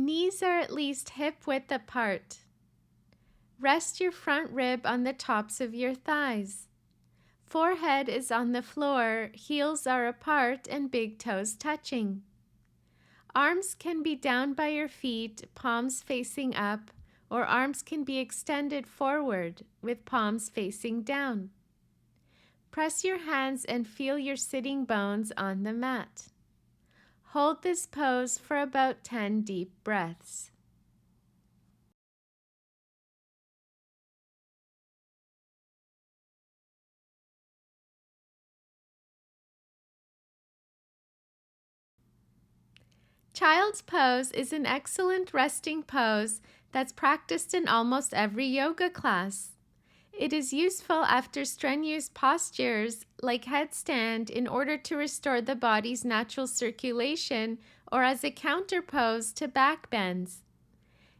Knees are at least hip width apart. Rest your front rib on the tops of your thighs. Forehead is on the floor, heels are apart, and big toes touching. Arms can be down by your feet, palms facing up, or arms can be extended forward with palms facing down. Press your hands and feel your sitting bones on the mat. Hold this pose for about 10 deep breaths. Child's pose is an excellent resting pose that's practiced in almost every yoga class. It is useful after strenuous postures like headstand in order to restore the body's natural circulation or as a counter pose to back bends.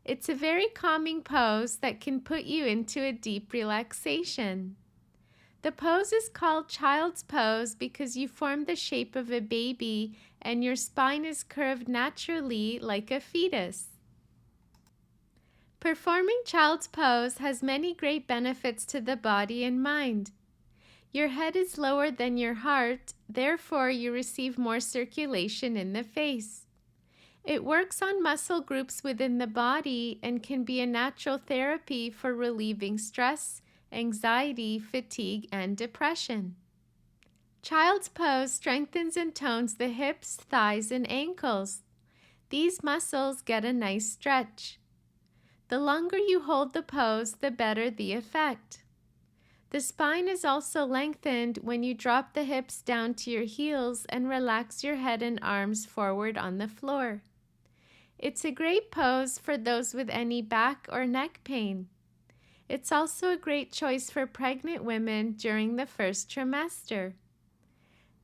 It's a very calming pose that can put you into a deep relaxation. The pose is called child's pose because you form the shape of a baby and your spine is curved naturally like a fetus. Performing child's pose has many great benefits to the body and mind. Your head is lower than your heart, therefore you receive more circulation in the face. It works on muscle groups within the body and can be a natural therapy for relieving stress, anxiety, fatigue, and depression. Child's pose strengthens and tones the hips, thighs, and ankles. These muscles get a nice stretch. The longer you hold the pose, the better the effect. The spine is also lengthened when you drop the hips down to your heels and relax your head and arms forward on the floor. It's a great pose for those with any back or neck pain. It's also a great choice for pregnant women during the first trimester.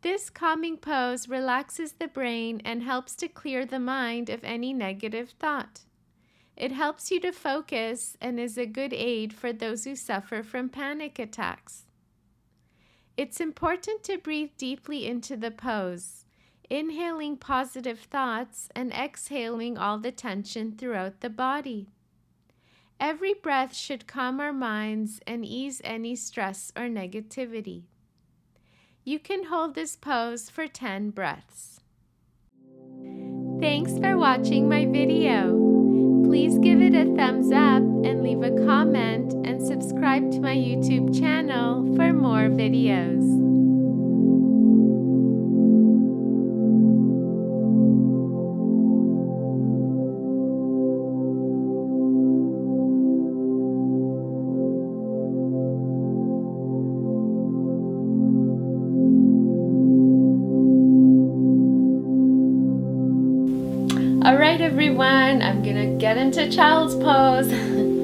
This calming pose relaxes the brain and helps to clear the mind of any negative thought. It helps you to focus and is a good aid for those who suffer from panic attacks. It's important to breathe deeply into the pose, inhaling positive thoughts and exhaling all the tension throughout the body. Every breath should calm our minds and ease any stress or negativity. You can hold this pose for 10 breaths. Thanks for watching my video. Please give it a thumbs up and leave a comment and subscribe to my YouTube channel for more videos. Alright everyone, I'm gonna get into child's pose.